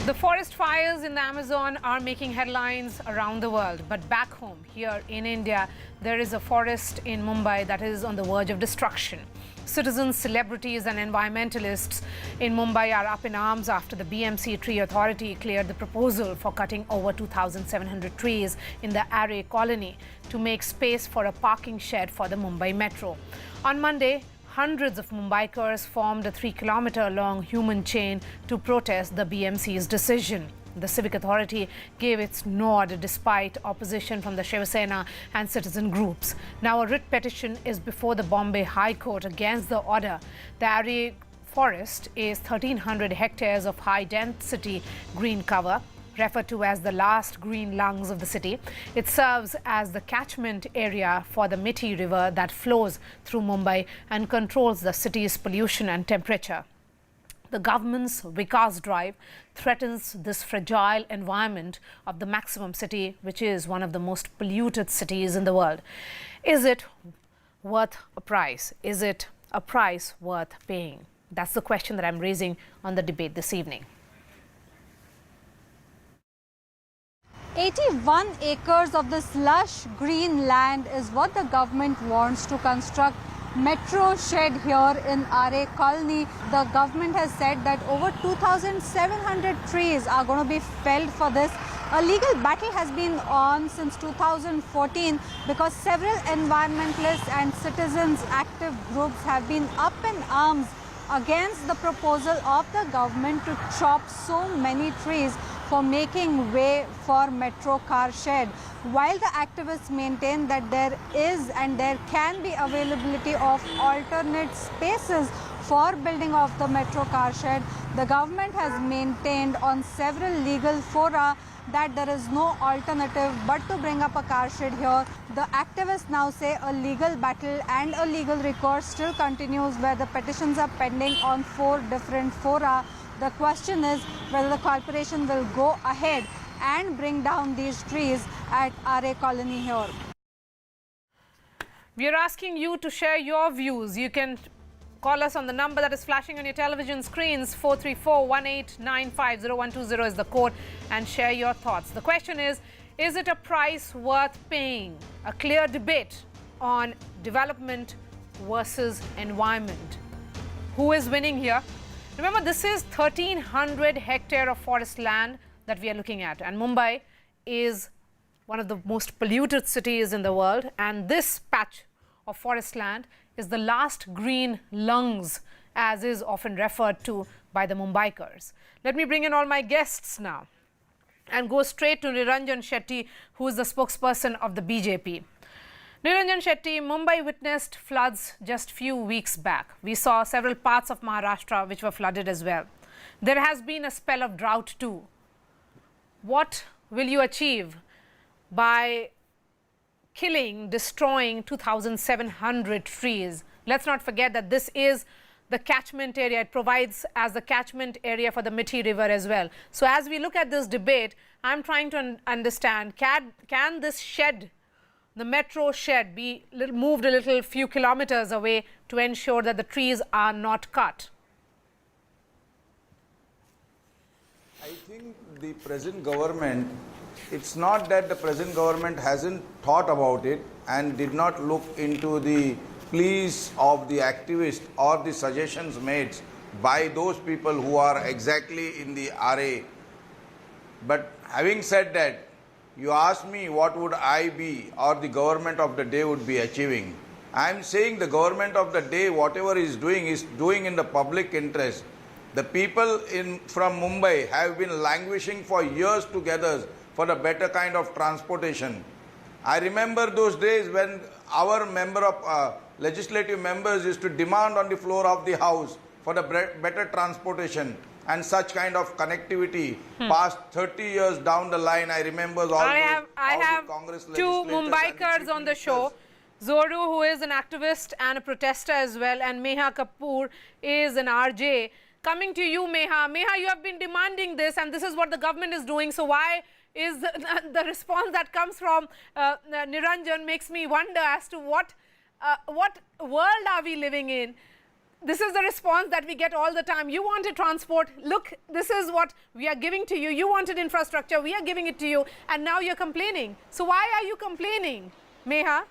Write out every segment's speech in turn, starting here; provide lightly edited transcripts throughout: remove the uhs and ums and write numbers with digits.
The forest fires in the Amazon are making headlines around the world. But back home, here in India, there is a forest in Mumbai that is on the verge of destruction. Citizens, celebrities and environmentalists in Mumbai are up in arms after the BMC Tree Authority cleared the proposal for cutting over 2,700 trees in the Aarey colony to make space for a parking shed for the Mumbai Metro. On Monday, hundreds of Mumbaikars formed a 3-kilometer-long human chain to protest the BMC's decision. The civic authority gave its nod despite opposition from the Shiva Sena and citizen groups. Now a writ petition is before the Bombay High Court against the order. The Aarey forest is 1,300 hectares of high-density green cover, referred to as the last green lungs of the city. It serves as the catchment area for the Mithi river that flows through Mumbai and controls the city's pollution and temperature. The government's Vikas drive threatens this fragile environment of the maximum city, which is one of the most polluted cities in the world. Is it worth a price? Is it a price worth paying? That's the question that I'm raising on the debate this evening. 81 acres of this lush green land is what the government wants to construct metro shed here in Aarey colony. The government has said that over 2,700 trees are going to be felled for this. A legal battle has been on since 2014 because several environmentalists and citizens active groups have been up in arms against the proposal of the government to chop so many trees for making way for metro car shed. While the activists maintain that there is and there can be availability of alternate spaces for building of the metro car shed, the government has maintained on several legal fora that there is no alternative but to bring up a car shed here. The activists now say a legal battle and a legal recourse still continues where the petitions are pending on 4 different fora. The question is whether the corporation will go ahead and bring down these trees at Aarey colony here. We are asking you to share your views. You can call us on the number that is flashing on your television screens. 434-1895-0120 is the code, and share your thoughts. The question is it a price worth paying? A clear debate on development versus environment. Who is winning here? Remember, this is 1,300 hectares of forest land that we are looking at. And Mumbai is one of the most polluted cities in the world. And this patch of forest land is the last green lungs, as is often referred to by the Mumbaikars. Let me bring in all my guests now and go straight to Niranjan Shetty, who is the spokesperson of the BJP. Niranjan Shetty, Mumbai witnessed floods just few weeks back. We saw several parts of Maharashtra which were flooded as well. There has been a spell of drought too. What will you achieve by killing, destroying 2,700 trees? Let's not forget that this is the catchment area. It provides as the catchment area for the Mithi river as well. So as we look at this debate, I'm trying to understand, can this shed, the metro shed, be moved a little few kilometers away to ensure that the trees are not cut? I think the present government, it's not that the present government hasn't thought about it and did not look into the pleas of the activists or the suggestions made by those people who are exactly in the Aarey. But having said that, you ask me what would I be or the government of the day would be achieving. I am saying the government of the day, whatever is doing in the public interest. The people from Mumbai have been languishing for years together for a better kind of transportation. I remember those days when our legislative members used to demand on the floor of the house for the better transportation and such kind of connectivity. Past 30 years down the line, I remember all I have two Mumbaikars on the show. Zoru, who is an activist and a protester as well, and Meha Kapoor is an RJ. Coming to you, Meha. Meha, you have been demanding this, and this is what the government is doing. So why is the response that comes from Niranjan makes me wonder as to what world are we living in? this is the response that we get all the time. You wanted transport. Look, this is what we are giving to you. You wanted infrastructure. We are giving it to you. And now you're complaining. So why are you complaining, Meha?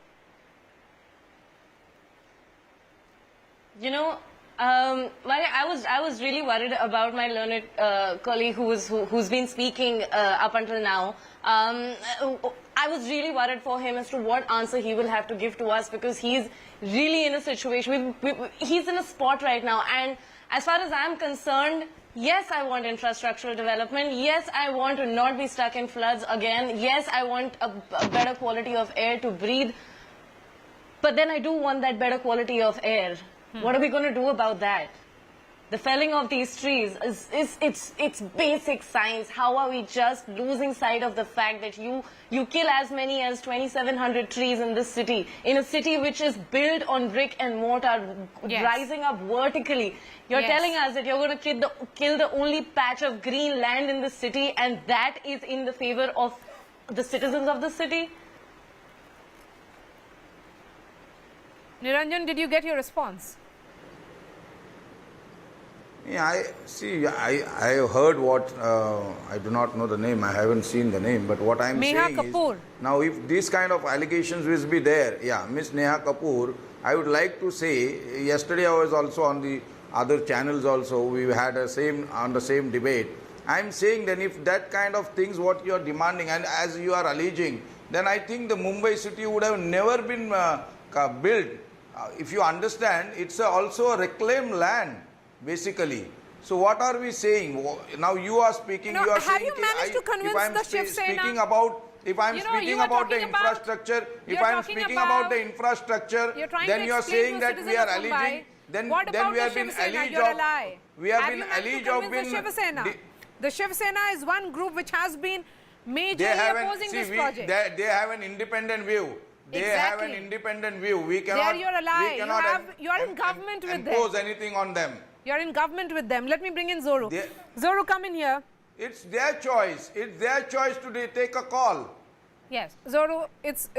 You know, I was really worried about my learned colleague who's been speaking up until now. I was really worried for him as to what answer he will have to give to us, because he's really in a situation, he's in a spot right now. And as far as I'm concerned, yes, I want infrastructural development. Yes, I want to not be stuck in floods again. Yes, I want a better quality of air to breathe. But then I do want that better quality of air. What are we going to do about that? The felling of these trees it's basic science. How are we just losing sight of the fact that you kill as many as 2,700 trees in this city, in a city which is built on brick and mortar, rising up vertically. You're telling us that you're going to kill the only patch of green land in the city, and that is in the favor of the citizens of the city? Niranjan, did you get your response? Yeah, I heard what, I do not know the name, I haven't seen the name, but what I'm saying Kapoor. is, now if these kind of allegations will be there, yeah, Miss Neha Kapoor, I would like to say, yesterday I was also on the other channels also, we had the same debate. I'm saying then if that kind of things what you are demanding, and as you are alleging, then I think the Mumbai city would have never been built. If you understand, it's also a reclaimed land, basically. So what are we saying? Now you are speaking. No, you are have saying you managed to convince the Shiv Sena? If I'm speaking about the infrastructure, then you are saying that we are alleging. Then we have been alleged of. We have been alleged of being. The Shiv Sena is one group which has been majorly opposing this project. They have an independent view. They have an independent view. We cannot. You're a lie. You are in government with them. Impose anything on them. You're in government with them. Let me bring in Zoru. Zoru, come in here. It's their choice. It's their choice to take a call. Yes, Zoru. It's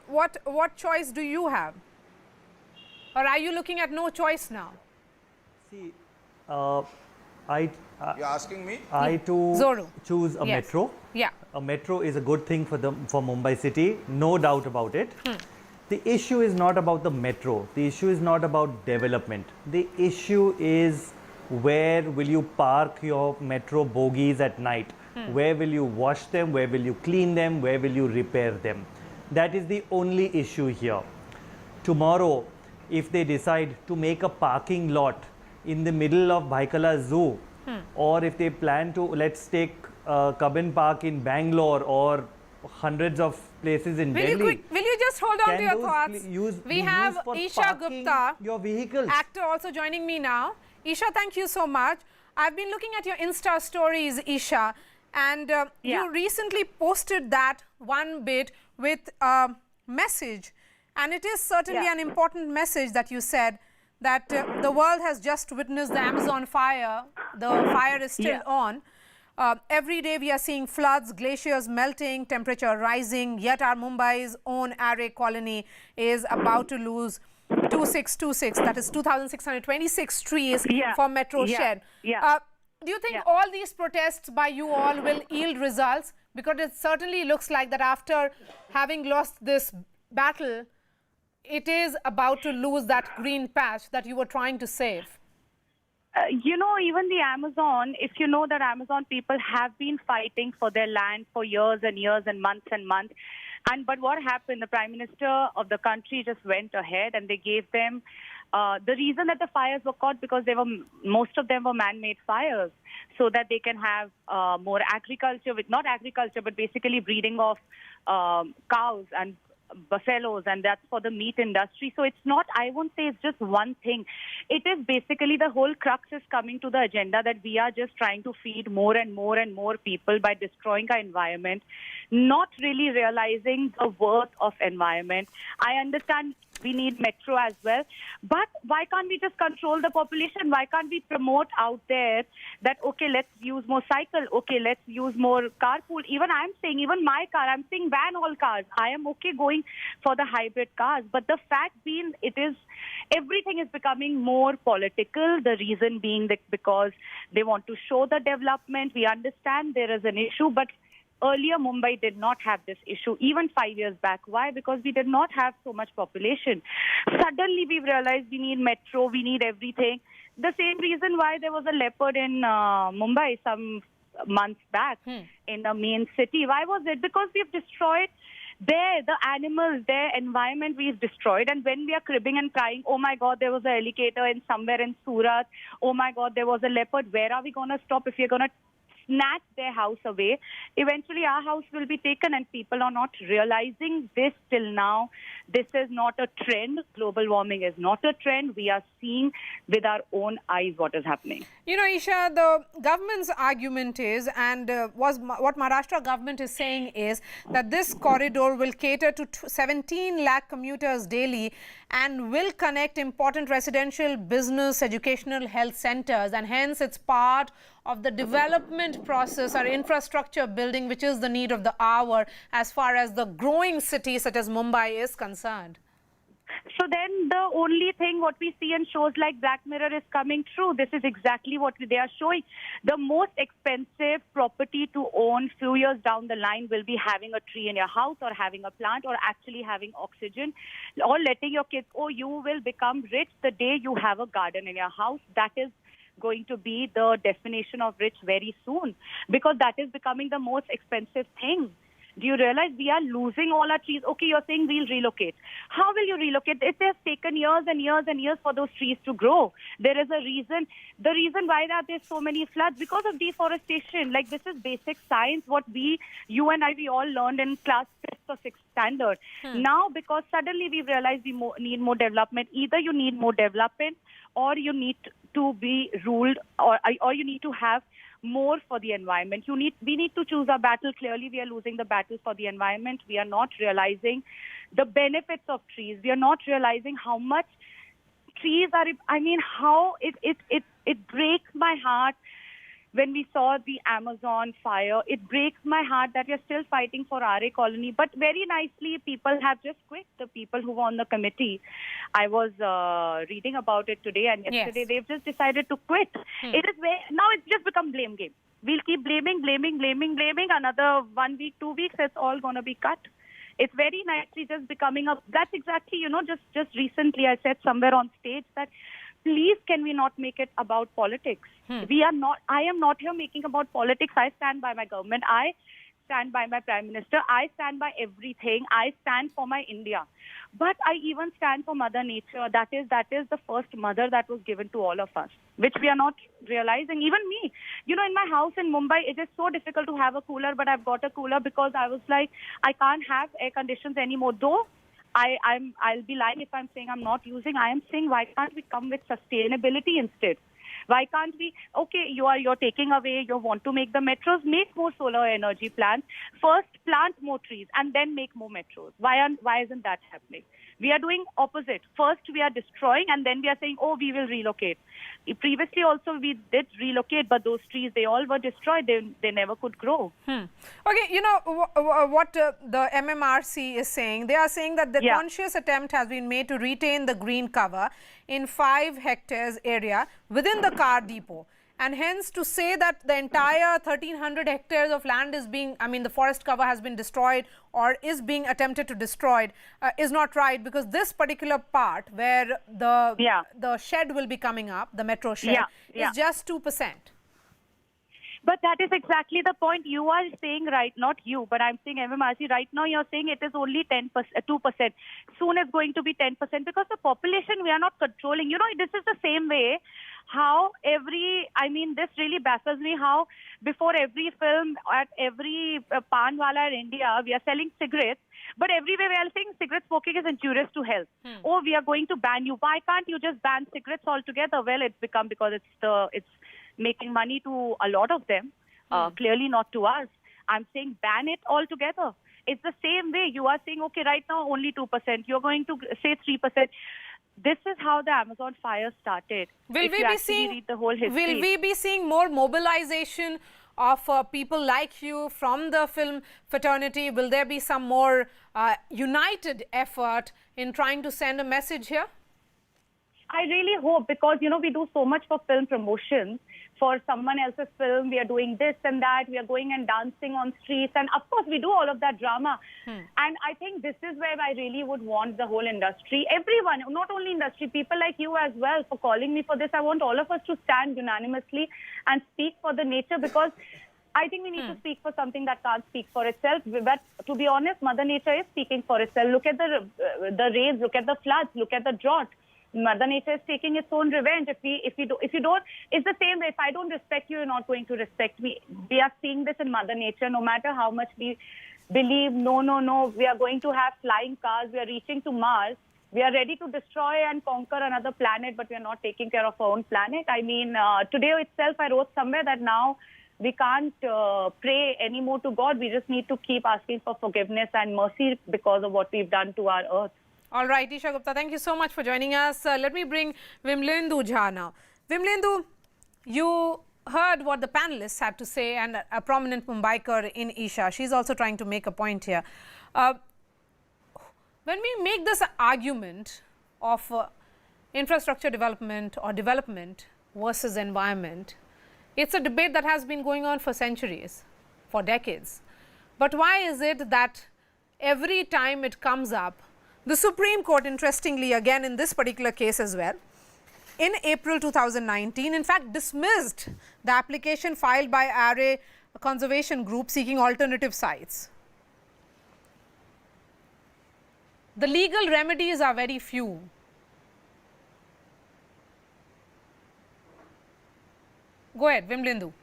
what choice do you have, or are you looking at no choice now? See, You're asking me? I too Zoru. choose a metro. Yeah. A metro is a good thing for Mumbai city, no doubt about it. The issue is not about the metro. The issue is not about development. The issue is where will you park your metro bogies at night? Where will you wash them? Where will you clean them? Where will you repair them? That is the only issue here. Tomorrow, if they decide to make a parking lot in the middle of Bhaikala Zoo, or if they plan to, let's take Cubbon Park in Bangalore or hundreds of places in Delhi. Will you just hold on to your thoughts? We have Isha Gupta, your vehicles. actor, also joining me now. Isha, thank you so much. I've been looking at your Insta stories, Isha, and you recently posted that one bit with a message, and it is certainly an important message that you said that the world has just witnessed the Amazon fire. The fire is still on. Every day we are seeing floods, glaciers melting, temperature rising, yet our Mumbai's own Aarey colony is about to lose 2626, that is 2,626 trees for metro shed. Do you think all these protests by you all will yield results? Because it certainly looks like that after having lost this battle, it is about to lose that green patch that you were trying to save. You know, even the Amazon, if you know that Amazon people have been fighting for their land for years and years and months. But what happened, the Prime Minister of the country just went ahead and they gave them the reason that the fires were caught, because most of them were man-made fires, so that they can have more agriculture, not agriculture, but basically breeding of cows and buffaloes, and that's for the meat industry. So it's not, I won't say it's just one thing. It is basically the whole crux is coming to the agenda that we are just trying to feed more and more and more people by destroying our environment, not really realizing the worth of environment. I understand We need metro as well. But why can't we just control the population? Why can't we promote out there that, okay, let's use more cycle. Okay, let's use more carpool. Even I'm saying, even my car, I'm saying ban all cars. I am okay going for the hybrid cars. But the fact being, everything is becoming more political. The reason being that because they want to show the development. We understand there is an issue, but earlier Mumbai did not have this issue, even 5 years back. Why? Because we did not have so much population. Suddenly we realized we need metro, we need everything. The same reason why there was a leopard in Mumbai some months back in the main city. Why was it? Because we've destroyed the animals, their environment we've destroyed. And when we are cribbing and crying, oh my God, there was an alligator in somewhere in Surat. Oh my God, there was a leopard. Where are we going to stop if we're going to snatch their house away? Eventually our house will be taken, and people are not realizing this till now. This is not a trend. Global warming is not a trend. We are seeing with our own eyes what is happening. You know, Isha, the government's argument is, and what Maharashtra government is saying is that this corridor will cater to 17 lakh commuters daily and will connect important residential, business, educational, health centers, and hence it's part of the development process or infrastructure building, which is the need of the hour as far as the growing city such as Mumbai is concerned. So then the only thing what we see in shows like Black Mirror is coming true. This is exactly what they are showing. The most expensive property to own few years down the line will be having a tree in your house, or having a plant, or actually having oxygen, or letting your kids, oh, you will become rich the day you have a garden in your house. That is going to be the definition of rich very soon, because that is becoming the most expensive thing. Do you realize we are losing all our trees? Okay, you're saying we'll relocate. How will you relocate? It has taken years and years and years for those trees to grow. There is a reason. The reason why there's so many floods, because of deforestation. Like, this is basic science, what you and I, we all learned in class 5th or 6th standard. Now, because suddenly we've realized we need more development. Either you need more development, or you need to be ruled, or you need to have more for the environment. We need to choose our battle. Clearly, we are losing the battle for the environment. We are not realizing the benefits of trees. We are not realizing how much trees are. I mean, how it breaks my heart when we saw the Amazon fire. It breaks my heart that we are still fighting for Aarey colony. But very nicely, people have just quit. The people who were on the committee, I was reading about it today and yesterday. Yes. They've just decided to quit. It is now it's just become blame game. We'll keep blaming. Another 1 week, 2 weeks, it's all going to be cut. It's very nicely just becoming that's exactly, just recently I said somewhere on stage that please, can we not make it about politics? I am not here making about politics. I stand by my government. I stand by my Prime Minister. I stand by everything. I stand for my India. But I even stand for Mother Nature. That is the first mother that was given to all of us, which we are not realizing. Even me. In my house in Mumbai, it is so difficult to have a cooler, but I've got a cooler because I was like, I can't have air conditions anymore. Though I'll be lying if I'm saying I'm not using. I am saying, why can't we come with sustainability instead? Why can't we? Okay, you're taking away. You want to make the metros, make more solar energy plants. First, plant more trees and then make more metros. Why isn't that happening? We are doing opposite. First, we are destroying, and then we are saying, oh, we will relocate. Previously, also we did relocate, but those trees, they all were destroyed. They never could grow. Okay, what the MMRC is saying, they are saying that the conscious attempt has been made to retain the green cover in 5 hectares area within the car depot. And hence, to say that the entire 1,300 hectares of land is being, the forest cover has been destroyed or is being attempted to destroy is not right, because this particular part where the shed will be coming up, the metro shed, is just 2%. But that is exactly the point you are saying, right? Not you, but I'm saying MMRC. Right now, you're saying it is only 2%. Soon it's going to be 10% because the population we are not controlling. This is the same way how this really baffles me, how before every film, at every pan wala in India, we are selling cigarettes. But everywhere we are saying cigarette smoking is injurious to health. Oh, we are going to ban you. Why can't you just ban cigarettes altogether? Well, it's become because it's making money to a lot of them, clearly not to us. I'm saying ban it altogether. It's the same way. You are saying, okay, right now only 2%. You're going to say 3%. This is how the Amazon fire started. Will If we you be actually seeing? read the whole history. Will we be seeing more mobilization of people like you from the film fraternity? Will there be some more united effort in trying to send a message here? I really hope, because, you know, we do so much for film promotions. For someone else's film, we are doing this and that. We are going and dancing on streets. And of course, we do all of that drama. And I think this is where I really would want the whole industry, everyone, not only industry, people like you as well, for calling me for this. I want all of us to stand unanimously and speak for the nature, because I think we need to speak for something that can't speak for itself. But to be honest, Mother Nature is speaking for itself. Look at the rains, look at the floods, look at the drought. Mother Nature is taking its own revenge. If you don't, it's the same way. If I don't respect you, you're not going to respect me. We are seeing this in Mother Nature. No matter how much we believe, no, we are going to have flying cars. We are reaching to Mars. We are ready to destroy and conquer another planet, but we are not taking care of our own planet. I mean, today itself, I wrote somewhere that now we can't pray anymore to God. We just need to keep asking for forgiveness and mercy because of what we've done to our earth. All right, Isha Gupta, thank you so much for joining us. Let me bring Vimlendu Jha now. Vimlendu, you heard what the panelists had to say, and a prominent Mumbaiker in Isha, she's also trying to make a point here. When we make this argument of infrastructure development or development versus environment, it's a debate that has been going on for centuries, for decades. But why is it that every time it comes up, the Supreme Court, interestingly, again in this particular case as well, in April 2019, in fact, dismissed the application filed by Aarey, a conservation group seeking alternative sites. The legal remedies are very few. Go ahead, Vimlendu.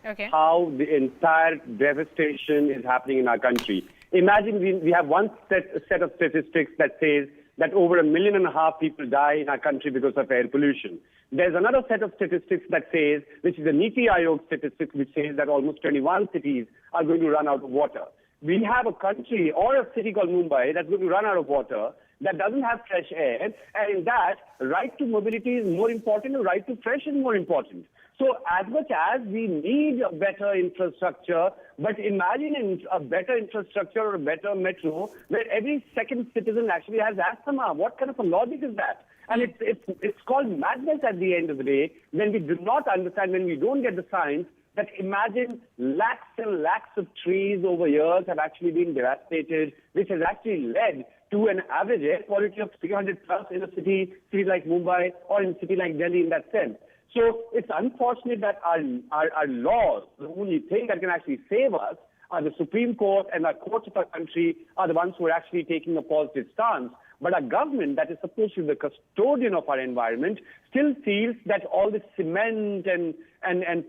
Okay. How the entire devastation is happening in our country. Imagine we have one set of statistics that says that over 1.5 million people die in our country because of air pollution. There's another set of statistics that says, which is the Niti Aayog statistics, which says that almost 21 cities are going to run out of water. We have a country or a city called Mumbai that's going to run out of water, that doesn't have fresh air, and in that, right to mobility is more important, and right to fresh is more important. So as much as we need a better infrastructure, but imagine a better infrastructure or a better metro where every second citizen actually has asthma. What kind of a logic is that? And it's called madness at the end of the day when we do not understand, when we don't get the science, that imagine lakhs and lakhs of trees over years have actually been devastated, which has actually led to an average air quality of 300 plus in a city like Mumbai or in a city like Delhi in that sense. So it's unfortunate that our laws, the only thing that can actually save us, are the Supreme Court and our courts of our country are the ones who are actually taking a positive stance. But our government, that is supposed to be the custodian of our environment, still feels that all this cement and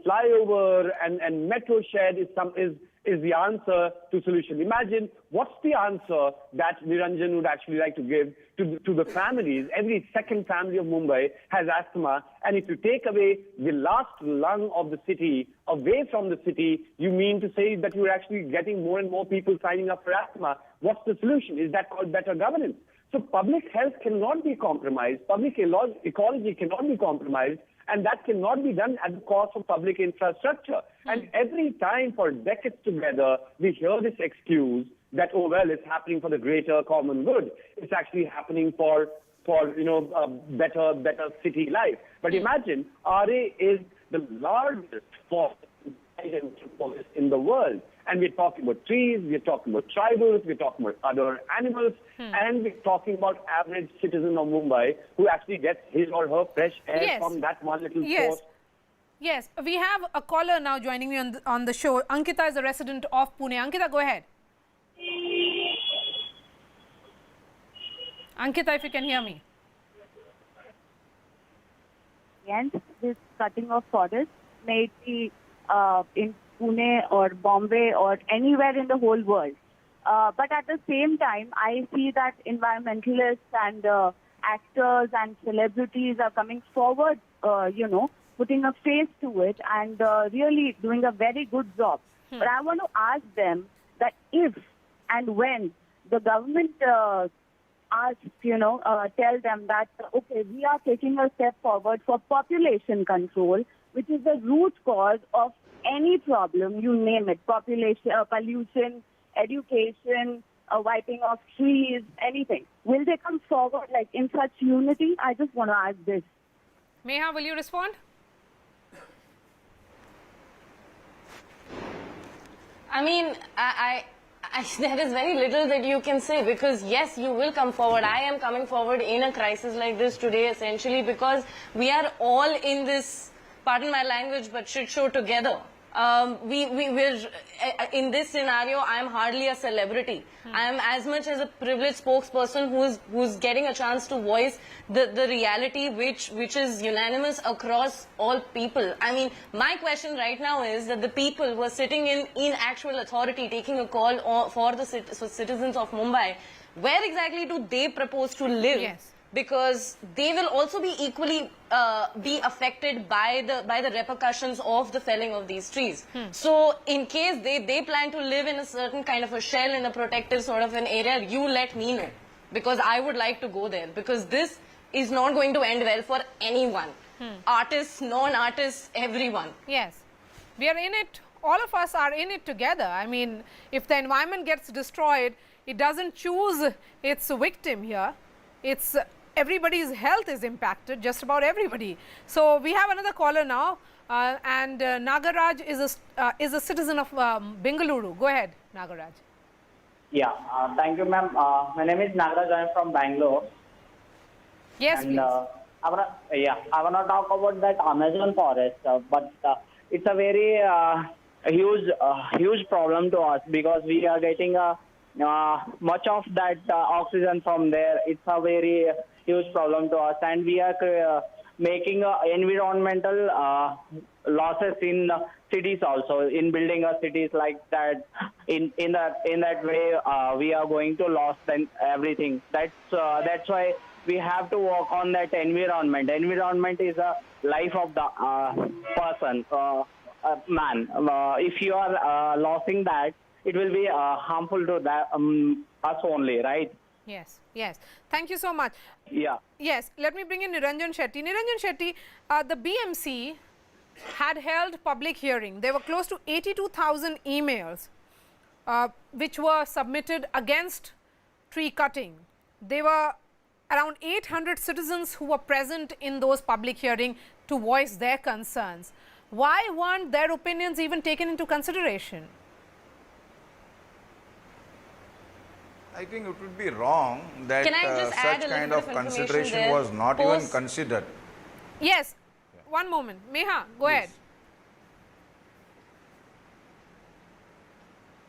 flyover and metro shed is the answer to solution. Imagine what's the answer that Niranjan would actually like to give to the families. Every second family of Mumbai has asthma, and if you take away the last lung of the city, away from the city, you mean to say that you're actually getting more and more people signing up for asthma. What's the solution? Is that called better governance? So public health cannot be compromised, public ecology cannot be compromised, and that cannot be done at the cost of public infrastructure. And every time for decades together, we hear this excuse that, oh, well, it's happening for the greater common good. It's actually happening for better city life. But imagine, Aarey is the largest forest in the world. And we're talking about trees, we're talking about tribals, we're talking about other animals, and we're talking about average citizen of Mumbai who actually gets his or her fresh air from that one little source. Yes, we have a caller now joining me on the show. Ankita is a resident of Pune. Ankita, go ahead. Ankita, if you can hear me. Against this cutting of forests, may it be in Pune or Bombay or anywhere in the whole world. But at the same time, I see that environmentalists and actors and celebrities are coming forward, putting a face to it and really doing a very good job. But I want to ask them that if and when the government asks, tell them that, okay, we are taking a step forward for population control, which is the root cause of any problem, you name it, population, pollution, education, wiping of trees, anything. Will they come forward like in such unity? I just want to ask this. Meha, will you respond? I mean, there is very little that you can say because yes, you will come forward. I am coming forward in a crisis like this today essentially because we are all in this, pardon my language, but shit show together. We're in this scenario, I am hardly a celebrity. I am as much as a privileged spokesperson who's getting a chance to voice the reality which is unanimous across all people. I mean, my question right now is that the people who are sitting in actual authority taking a call for the citizens of Mumbai, where exactly do they propose to live? Yes. Because they will also be equally be affected by the repercussions of the felling of these trees. So in case they plan to live in a certain kind of a shell in a protective sort of an area, you let me know. Because I would like to go there. Because this is not going to end well for anyone. Artists, non-artists, everyone. Yes. We are in it, all of us are in it together. I mean, if the environment gets destroyed, it doesn't choose its victim here. It's everybody's health is impacted, just about everybody. So we have another caller now, and Nagaraj is a citizen of Bengaluru. Go ahead, Nagaraj. Yeah, thank you, ma'am. My name is Nagaraj. I am from Bangalore. Yes, and, please. I wanna talk about that Amazon forest, but it's a very huge problem to us because we are getting much of that oxygen from there. It's a very huge problem to us, and we are making environmental losses in cities also, in building cities like that. In that way, we are going to lose everything. That's why we have to work on that environment. Environment is a life of the person, man. If you are losing that, it will be harmful to that, us only, right? Yes, yes. Thank you so much. Yeah. Yes, let me bring in Niranjan Shetty. Niranjan Shetty, the BMC had held public hearing. There were close to 82,000 emails which were submitted against tree cutting. There were around 800 citizens who were present in those public hearings to voice their concerns. Why weren't their opinions even taken into consideration? I think it would be wrong that Can I just add such a little kind bit of of information consideration there? was not even considered. Yes, one moment. Meha, go ahead.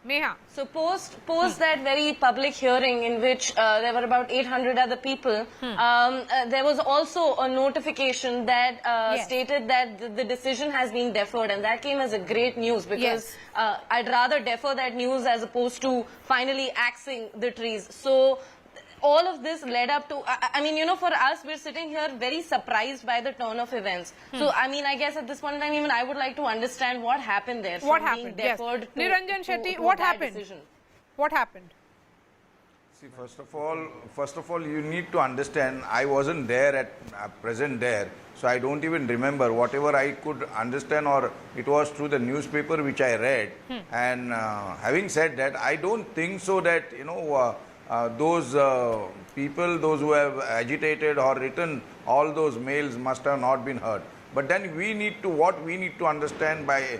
Meha. So post that very public hearing in which there were about 800 other people, there was also a notification that stated that the decision has been deferred, and that came as a great news because I'd rather defer that news as opposed to finally axing the trees. So all of this led up to, I mean, you know, for us, we're sitting here very surprised by the turn of events. So, I mean, I guess at this point in time, even I would like to understand what happened there. What happened? Yes. Niranjan Shetty, what happened? Decision. What happened? See, first of all, you need to understand, I wasn't there present there, so I don't even remember. Whatever I could understand, or it was through the newspaper which I read. And having said that, I don't think so that, you know, those people, those who have agitated or written all those mails must have not been heard. But then what we need to understand by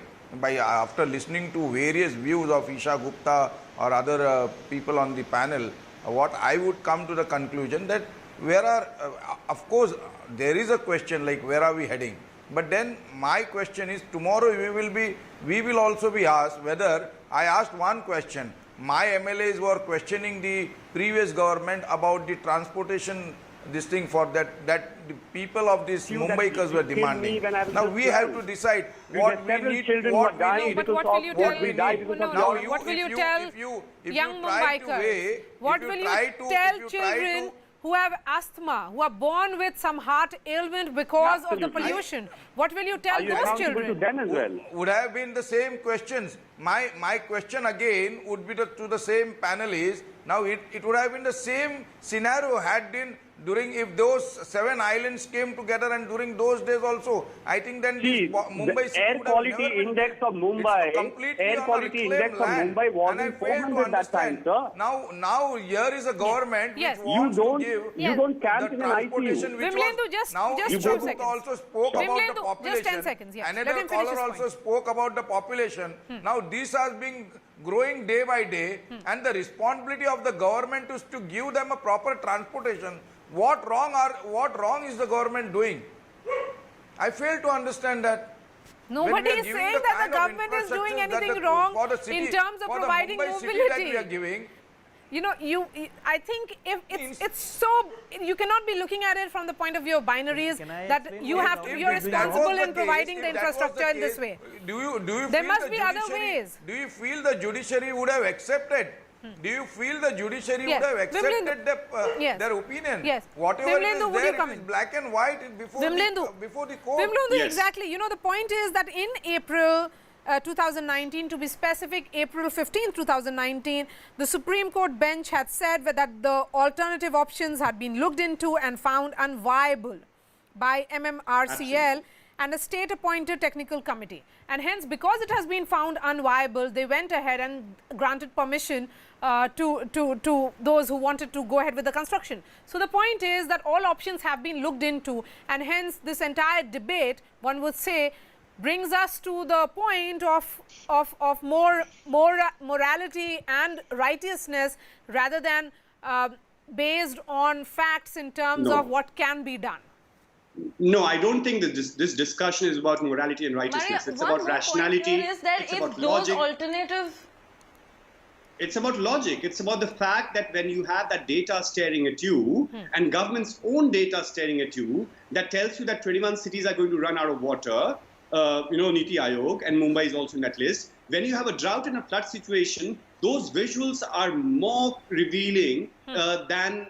after listening to various views of Isha Gupta or other people on the panel, what I would come to the conclusion that of course, there is a question like where are we heading? But then my question is, tomorrow we will also be asked whether, I asked one question. My MLAs were questioning the previous government about the transportation, this thing for that the people of this Mumbaikas were demanding. Now we have to decide what we need. But what will you tell? What will you tell young Mumbaikars? What will you tell children who have asthma, who are born with some heart ailment because of the Absolutely. pollution. What will you tell Are you those accountable children? to them as well? Would have been the same questions. My question again would be to the same panelists. Now it would have been the same scenario had been during, if those 7 islands came together and during those days also. I think then See, Mumbai the city air would have quality never been index built. of Mumbai, It's completely air on a quality reclaimed index of land. Mumbai And I wasn't fail to 400 that time, understand. sir. Now here is a government Yes. which wants to give You don't camp the in an transportation ICU. which Vimlendu, was, just now two Vimlendu seconds. also spoke about the Vimlendu, population. just 10 seconds, yes. Let Another him finish caller his also point. spoke about the population. Now this has been growing day by day, and the responsibility of the government is to give them a proper transportation. What wrong is the government doing? I fail to understand that. Nobody When we are is giving saying the that kind the of government is doing infrastructure that anything the- wrong for the city, in terms of for the providing Mumbai city that we are mobility. giving. You know, I think if it's so, you cannot be looking at it from the point of view of binaries Can I that explain you what have the to, If you're that was responsible the in providing case, the if that was infrastructure in this case, way. Do you There feel must the be other judiciary- ways. Do you feel the judiciary would have accepted? Do you feel the judiciary Yes. would have accepted Vimlendu. Yes. their opinion? Yes. Whatever Vimlendu, is would you there, come it is in? black and white before the court. Vimlendu, Yes. exactly. You know, the point is that in April 2019, to be specific, April 15, 2019, the Supreme Court bench had said that the alternative options had been looked into and found unviable by MMRCL and a state-appointed technical committee. And hence, because it has been found unviable, they went ahead and granted permission to those who wanted to go ahead with the construction. So the point is that all options have been looked into, and hence this entire debate, one would say, brings us to the point of more morality and righteousness rather than based on facts in terms No. of what can be done. No, I don't think that this discussion is about morality and righteousness. Maria, It's one about more rationality. point here is that It's if about those logic. alternative It's about logic. It's about the fact that when you have that data staring at you and government's own data staring at you that tells you that 21 cities are going to run out of water, Niti Aayog, and Mumbai is also in that list. When you have a drought and a flood situation, those visuals are more revealing than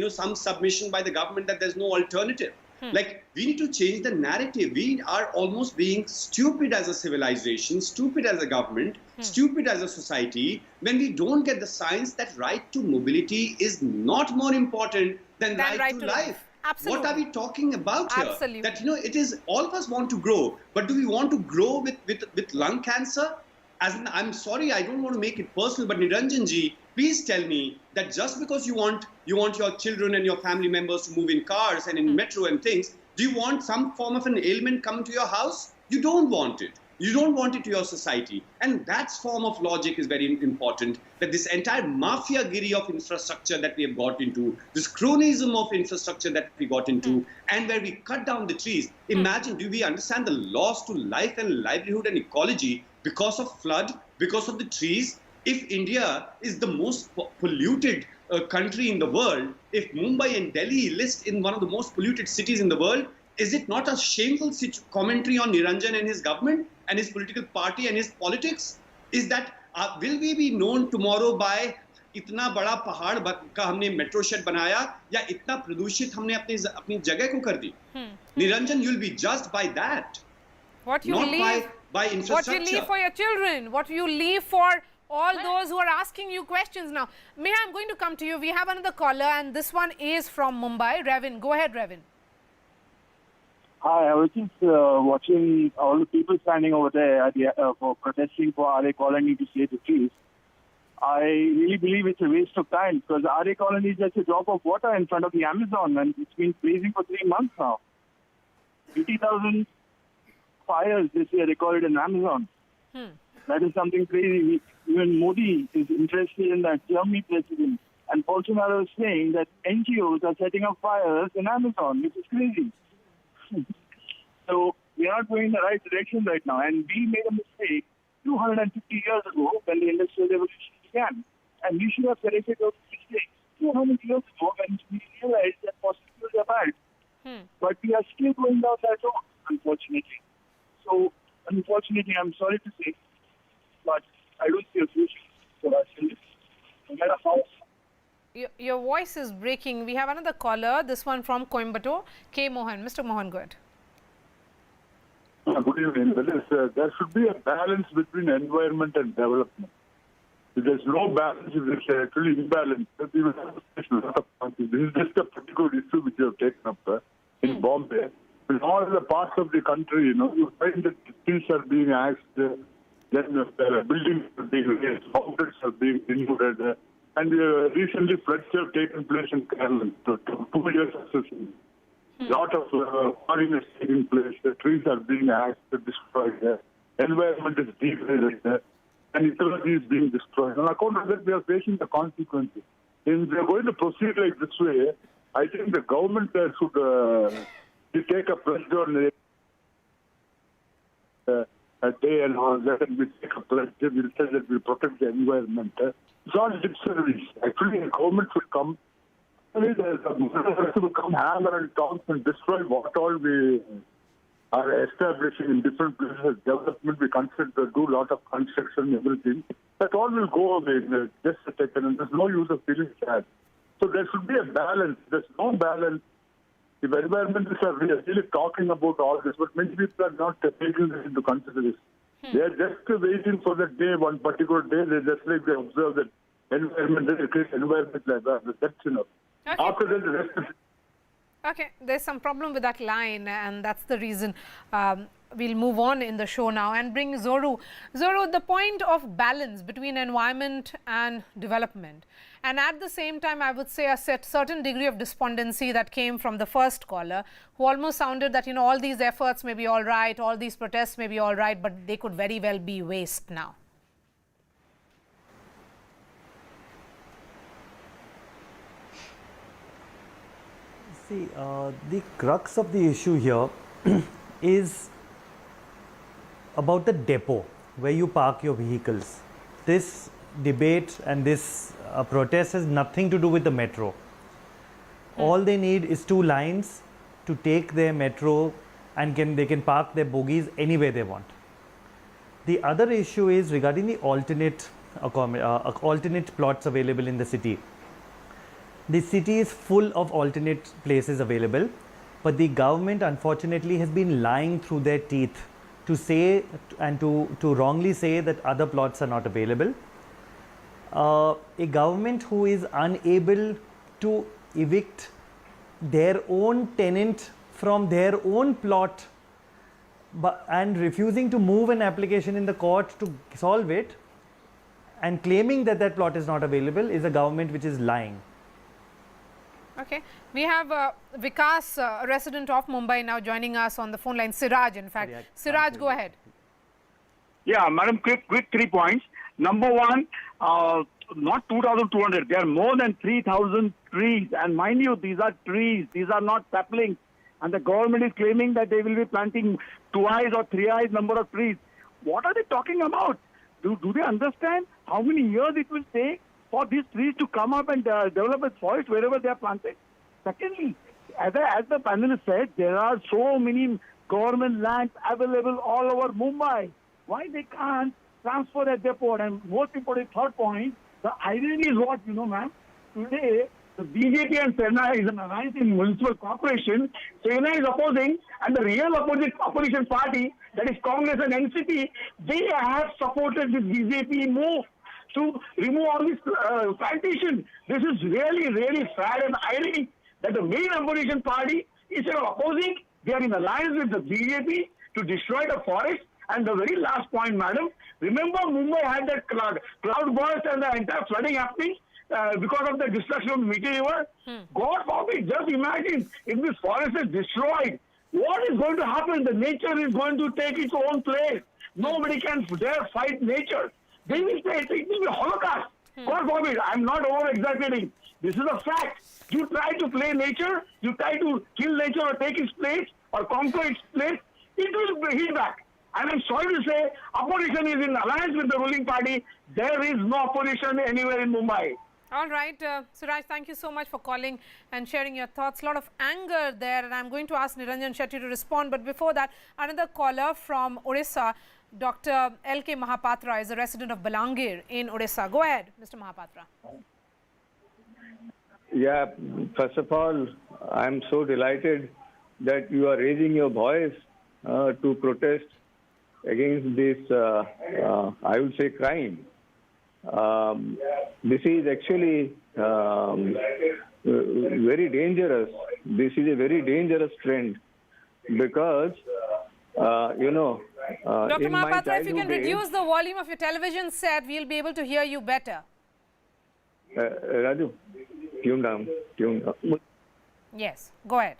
some submission by the government that there's no alternative. Like, we need to change the narrative. We are almost being stupid as a civilization, stupid as a government, stupid as a society, when we don't get the science that right to mobility is not more important than right to life. Absolutely. What are we talking about here? Absolutely. That, it is, all of us want to grow, but do we want to grow with lung cancer? As in, I'm sorry, I don't want to make it personal, but Niranjan ji, please tell me that just because you want your children and your family members to move in cars and in metro and things, do you want some form of an ailment coming to your house? You don't want it. You don't want it to your society. And that form of logic is very important, that this entire mafia-giri of infrastructure that we have got into, this cronism of infrastructure that we got into, and where we cut down the trees. Imagine, do we understand the loss to life and livelihood and ecology because of flood, because of the trees? If India is the most polluted country in the world, if Mumbai and Delhi list in one of the most polluted cities in the world, is it not a shameful commentary on Niranjan and his government and his political party and his politics? Is that, will we be known tomorrow by इतना बड़ा पहाड़ का हमने metro shade बनाया या इतना प्रदूषित हमने अपनी जगह को कर दी? Niranjan, you'll be judged by that. What you not leave, by infrastructure. What you leave for your children, what you leave for all those who are asking you questions now. Meha, I'm going to come to you. We have another caller, and this one is from Mumbai. Revin, go ahead, Revin. Hi, I was just watching all the people standing over there at for protesting for Aarey colony to save the trees. I really believe it's a waste of time because Aarey colony is just a drop of water in front of the Amazon, and it's been blazing for 3 months now. 80,000 fires this year recorded in Amazon. That is something crazy. Even Modi is interested in that, Germany president. And Bolsonaro is saying that NGOs are setting up fires in Amazon, which is crazy. So we are not going in the right direction right now. And we made a mistake 250 years ago when the Industrial Revolution began. And we should have corrected those mistakes 200 years ago when we realized that fossil fuels are bad. But we are still going down that road, unfortunately. So, unfortunately, I'm sorry to say, but I don't see a future for us in this. No matter how Your voice is breaking. We have another caller, this one from Coimbatore, K. Mohan. Mr. Mohan, go ahead. Good evening. There should be a balance between environment and development. If there's no balance, if there's actually imbalance, we will have a lot of conflict. This is just a particular issue which you have taken up in Bombay. In all the parts of the country, you find that trees are being axed, then buildings are being raised, mountains are being denuded, and recently floods have taken place in Kerala, 2 years successively. Lot of farming is taking place, the trees are being axed, destroyed, environment is degraded, and ecology is being destroyed. On account of that, we are facing the consequences. If we are going to proceed like this way, I think the government should take a pledge on a day and all that, and we take a pledge, we say that we protect the environment. It's all lip service. Actually, the government should come. To come hammer and tongs and destroy what all we are establishing in different places. Development, we consider to do a lot of construction, everything. That all will go away in just a second, and there's no use of feeling sad. So there should be a balance. There's no balance. If environmentalists are really talking about all this, but many people are not taking this into consideration. They are just waiting for that day, one particular day. They just like they observe that environment like that. That's enough. Okay. After that, the rest is... Okay, there's some problem with that line, and that's the reason we'll move on in the show now and bring Zoru. Zoru, the point of balance between environment and development, and at the same time, I would say a certain degree of despondency that came from the first caller, who almost sounded that, all these efforts may be all right, all these protests may be all right, but they could very well be waste now. See, the crux of the issue here is about the depot where you park your vehicles. This debate and this protest has nothing to do with the metro. All they need is 2 lines to take their metro, and they can park their bogies anywhere they want. The other issue is regarding the alternate plots available in the city. The city is full of alternate places available, but the government unfortunately has been lying through their teeth to say and to wrongly say that other plots are not available. A government who is unable to evict their own tenant from their own plot and refusing to move an application in the court to solve it and claiming that that plot is not available is a government which is lying. Okay, we have Vikas, a resident of Mumbai, now joining us on the phone line. Siraj, in fact. Siraj, go ahead. Yeah, madam, quick 3 points. Number one, not 2,200. There are more than 3,000 trees. And mind you, these are trees. These are not saplings. And the government is claiming that they will be planting 2x or 3x number of trees. What are they talking about? Do they understand how many years it will take for these trees to come up and develop a forest wherever they are planted? Secondly, as the panelist said, there are so many government lands available all over Mumbai. Why they can't transfer at their port? And most important, third point, the irony is what, ma'am, today the BJP and Sena is an alliance in municipal corporation. Sena is opposing, and the real opposition party, that is Congress and NCP, they have supported this BJP move to remove all this plantation. This is really, really sad and irony that the main opposition party, instead of opposing, they are in alliance with the BJP to destroy the forest. And the very last point, madam, remember Mumbai had that cloud burst and the entire flooding happening because of the destruction of the Meठी River. God forbid, just imagine if this forest is destroyed, what is going to happen? The nature is going to take its own place. Nobody can dare fight nature. They will say it will be a Holocaust. God forbid, I'm not over-exaggerating. This is a fact. You try to play nature, you try to kill nature or take its place or conquer its place, it will hit back. And I'm sorry to say, opposition is in alliance with the ruling party. There is no opposition anywhere in Mumbai. All right, Suraj, thank you so much for calling and sharing your thoughts. A lot of anger there, and I'm going to ask Niranjan Shetty to respond. But before that, another caller from Odisha, Dr. L.K. Mahapatra, is a resident of Balangir in Odisha. Go ahead, Mr. Mahapatra. Yeah, first of all, I'm so delighted that you are raising your voice to protest against this, I would say, crime. This is actually very dangerous. This is a very dangerous trend because, you know, Dr. in my Mahapatra, if you can childhood days- reduce the volume of your television set, we'll be able to hear you better. Raju, tune down, tune down. Yes, go ahead.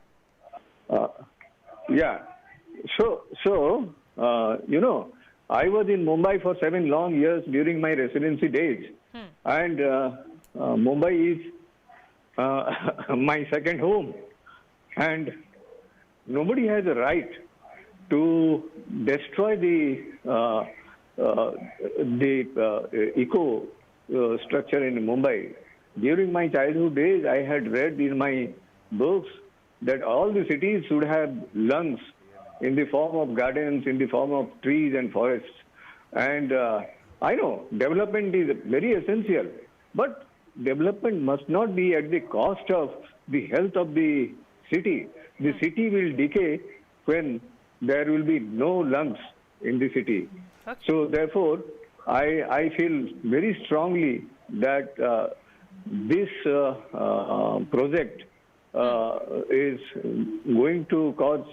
Yeah. So you know, I was in Mumbai for 7 long years during my residency days, and Mumbai is my second home, and nobody has a right to destroy the eco structure in Mumbai. During my childhood days, I had read in my books that all the cities should have lungs in the form of gardens, in the form of trees and forests. And I know development is very essential, but development must not be at the cost of the health of the city. The city will decay when there will be no lungs in the city. Okay. So therefore, I feel very strongly that this project is going to cause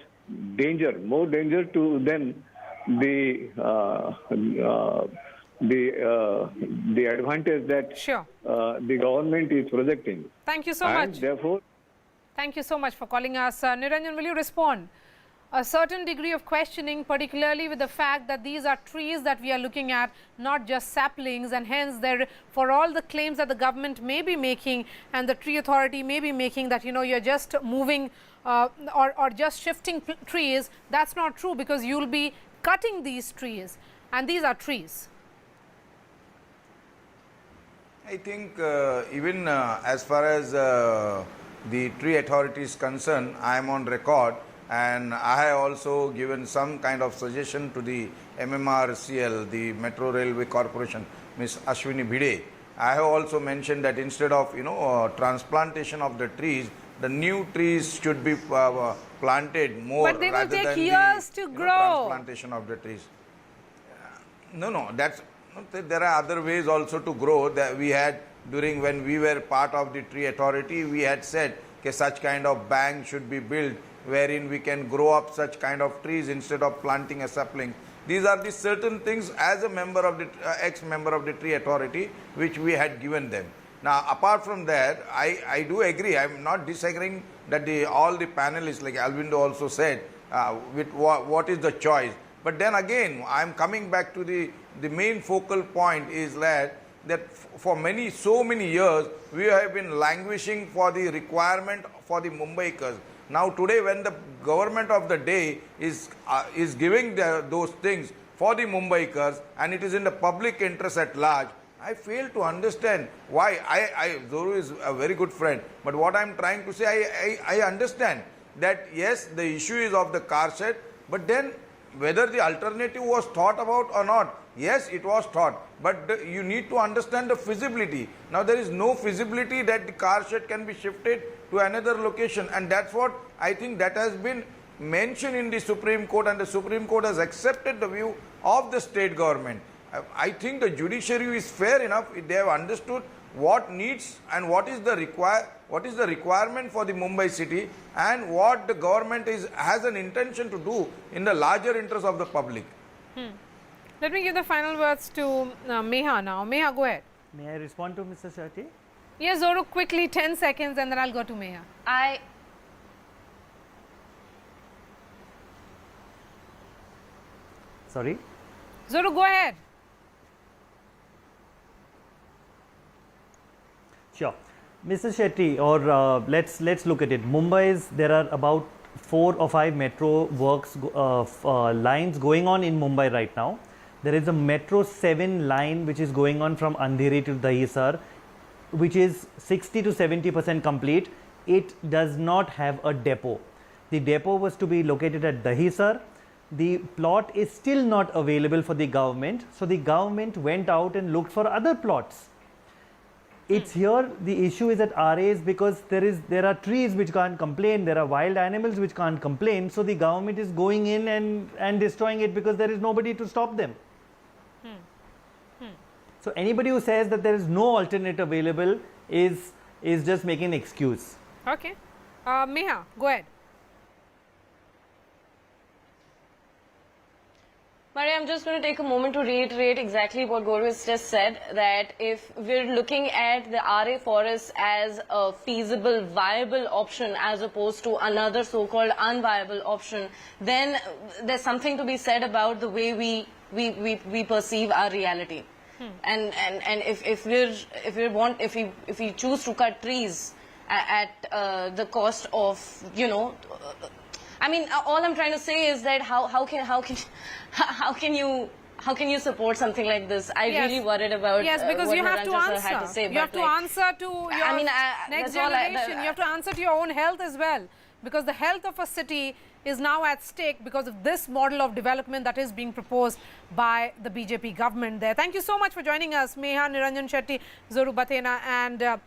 danger, more danger to than the advantage that Sure. the government is projecting. Thank you so And much. therefore, Thank you so much for calling us. Niranjan, will you respond? A certain degree of questioning, particularly with the fact that these are trees that we are looking at, not just saplings, and hence there, for all the claims that the government may be making and the tree authority may be making that, you know, you're just moving or just shifting trees, that's not true, because you'll be cutting these trees, and these are trees. I think even as far as the tree authority is concerned, I am on record, and I have also given some kind of suggestion to the MMRCL, the Metro Railway Corporation, Ms. Ashwini Bhide. I have also mentioned that instead of, you know, transplantation of the trees, the new trees should be planted more But they will rather take than years the to grow. transplantation of the trees. No, that's, there are other ways also to grow. That we had during when we were part of the tree authority, we had said that such kind of bank should be built wherein we can grow up such kind of trees instead of planting a sapling. These are the certain things as a member of the ex-member of the tree authority which we had given them. Now, apart from that, I do agree. I am not disagreeing that all the panelists, like Alvindo also said, with what is the choice. But then again, I am coming back to the main focal point is that for so many years, we have been languishing for the requirement for the Mumbaikars. Now today, when the government of the day is giving those things for the Mumbaikars, and it is in the public interest at large, I fail to understand why. Zoru is a very good friend, but what I am trying to say, I understand that yes, the issue is of the car shed, but then whether the alternative was thought about or not, yes, it was thought, but you need to understand the feasibility. Now there is no feasibility that the car shed can be shifted to another location, and that's what I think that has been mentioned in the Supreme Court, and the Supreme Court has accepted the view of the state government. I think the judiciary is fair enough. They have understood what needs and what is the requirement for the Mumbai city, and what the government has an intention to do in the larger interest of the public. Let me give the final words to Meha now. Meha, go ahead. May I respond to Mr. Shetty? Yes, Zoru, quickly, 10 seconds, and then I'll go to Meha. Sorry? Zoru, go ahead. Sure. Mr. Shetty, or let's look at it. There are about 4 or 5 metro works lines going on in Mumbai right now. There is a Metro 7 line which is going on from Andheri to Dahisar, which is 60 to 70% complete. It does not have a depot. The depot was to be located at Dahisar. The plot is still not available for the government, so the government went out and looked for other plots. It's here, the issue is at Aarey because there are trees which can't complain, there are wild animals which can't complain, so the government is going in and destroying it because there is nobody to stop them. So anybody who says that there is no alternate available is just making an excuse. Okay. Meha, go ahead. Mari, I'm just going to take a moment to reiterate exactly what Gaurav has just said, that if we're looking at the Aarey forest as a feasible, viable option as opposed to another so-called unviable option, then there's something to be said about the way we perceive our reality. And if we choose to cut trees at the cost of, you know, I mean, all I'm trying to say is that how can you support something like this? I really worried about because what you have to Niranjan sir had to answer. say. You have to answer to your next generation. You have to answer to your own health as well, because the health of a city is now at stake because of this model of development that is being proposed by the BJP government there. Thank you so much for joining us, Meha, Niranjan Shetty, Zoru Batena and